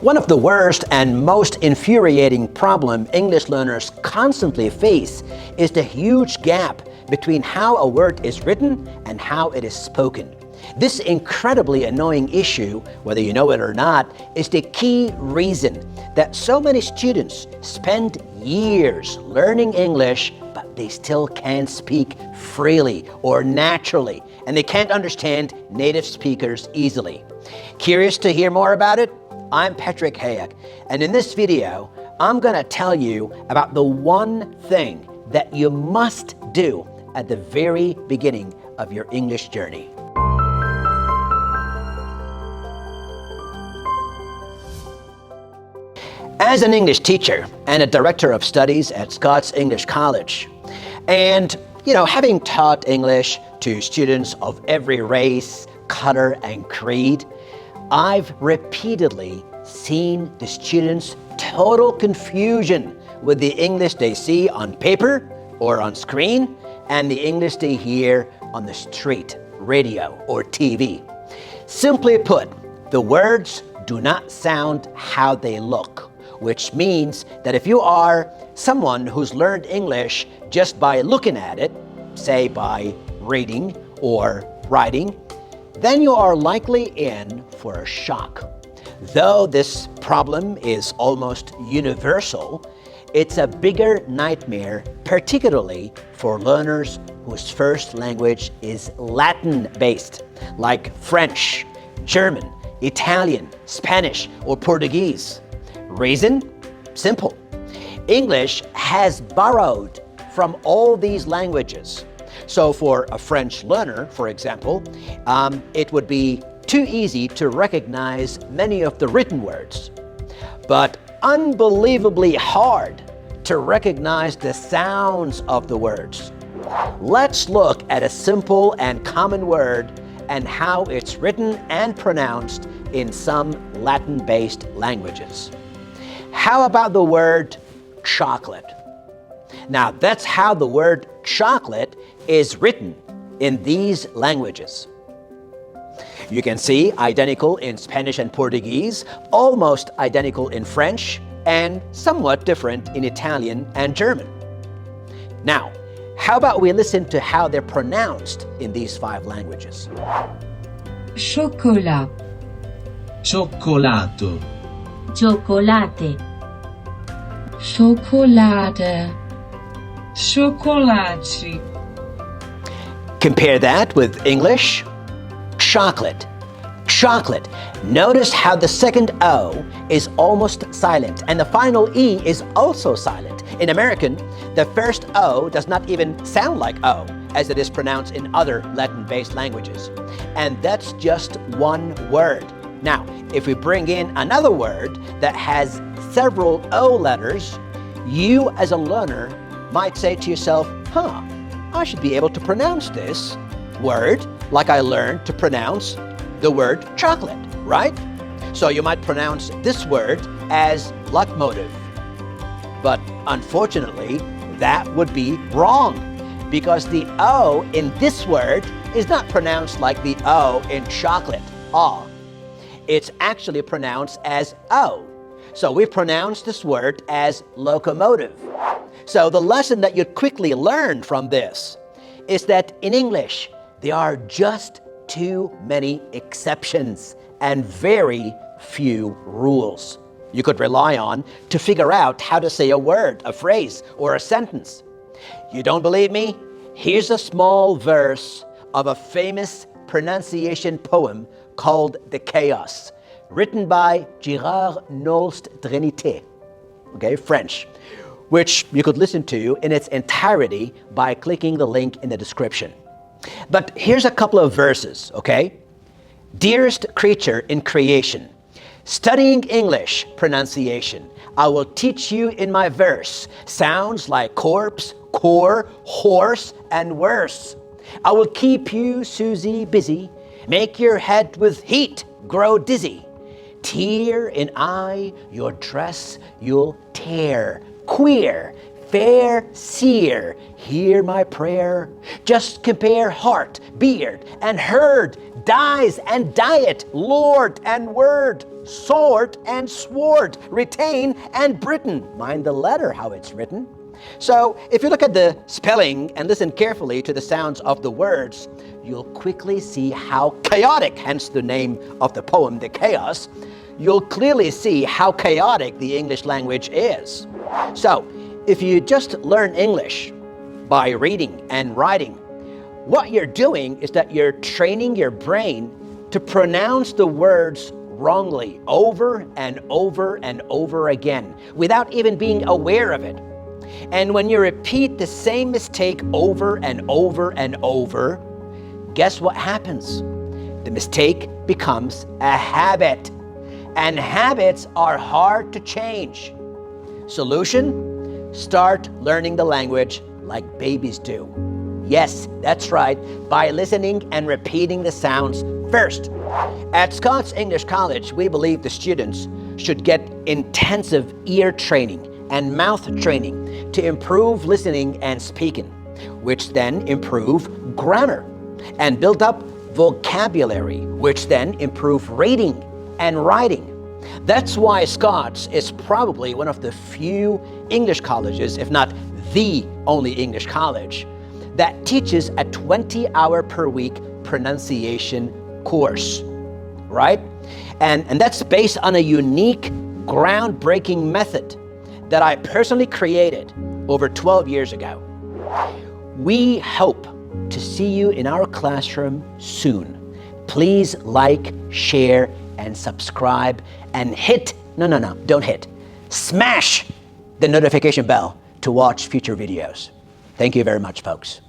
One of the worst and most infuriating problem English learners constantly face is the huge gap between how a word is written and how it is spoken. This incredibly annoying issue, whether you know it or not, is the key reason that so many students spend years learning English, but they still can't speak freely or naturally, and they can't understand native speakers easily. Curious to hear more about it? I'm Patrick Hayek, and in this video, I'm going to tell you about the one thing that you must do at the very beginning of your English journey. As an English teacher and a director of studies at Scots English College, and having taught English to students of every race, color, and creed, I've repeatedly seen the students' total confusion with the English they see on paper or on screen and the English they hear on the street, radio, or TV. Simply put, the words do not sound how they look, which means that if you are someone who's learned English just by looking at it, say by reading or writing, then you are likely in for a shock. Though this problem is almost universal, it's a bigger nightmare, particularly for learners whose first language is Latin-based, like French, German, Italian, Spanish, or Portuguese. Reason? Simple. English has borrowed from all these languages. So for a French learner, for example, it would be too easy to recognize many of the written words, but unbelievably hard to recognize the sounds of the words. Let's look at a simple and common word and how it's written and pronounced in some Latin-based languages. How about the word chocolate? Now, that's how the word chocolate is written in these languages. You can see identical in Spanish and Portuguese, almost identical in French, and somewhat different in Italian and German. Now, how about we listen to how they're pronounced in these 5 languages? Chocolat, Cioccolato, Chocolate, Schokolade, Chocolate. Compare that with English. Chocolate. Chocolate. Notice how the second O is almost silent and the final E is also silent. In American, the first O does not even sound like O, as it is pronounced in other Latin-based languages. And that's just one word. Now, if we bring in another word that has several O letters, you as a learner might say to yourself, I should be able to pronounce this word like I learned to pronounce the word chocolate, right? So you might pronounce this word as locomotive. But unfortunately, that would be wrong because the O in this word is not pronounced like the O in chocolate, It's actually pronounced as O. So we pronounce this word as locomotive. So the lesson that you'd quickly learn from this is that in English, there are just too many exceptions and very few rules you could rely on to figure out how to say a word, a phrase, or a sentence. You don't believe me? Here's a small verse of a famous pronunciation poem called The Chaos, written by Gérard Knowles-Trinité, French, which you could listen to in its entirety by clicking the link in the description. But here's a couple of verses, Dearest creature in creation, studying English pronunciation, I will teach you in my verse sounds like corpse, core, horse, and worse. I will keep you, Susie, busy, make your head with heat grow dizzy. Tear in eye, your dress you'll tear, queer, fair seer, hear my prayer. Just compare heart, beard, and herd, dyes and diet, lord and word. sword and sword, retain and Britain. Mind the letter, how it's written. So if you look at the spelling and listen carefully to the sounds of the words, you'll quickly see how chaotic, hence the name of the poem, The Chaos, you'll clearly see how chaotic the English language is. So if you just learn English by reading and writing, what you're doing is that you're training your brain to pronounce the words wrongly over and over and over again without even being aware of it. And when you repeat the same mistake over and over and over, guess what happens? The mistake becomes a habit. And habits are hard to change. Solution? Start learning the language like babies do. Yes, that's right, by listening and repeating the sounds first. At Scots English College, we believe the students should get intensive ear training and mouth training to improve listening and speaking, which then improve grammar, and build up vocabulary, which then improve reading and writing. That's why Scots is probably one of the few English colleges, if not the only English college, that teaches a 20-hour per week pronunciation course, right? And that's based on a unique, groundbreaking method that I personally created over 12 years ago. We hope to see you in our classroom soon. Please like, share, and subscribe, and smash the notification bell to watch future videos. Thank you very much, folks.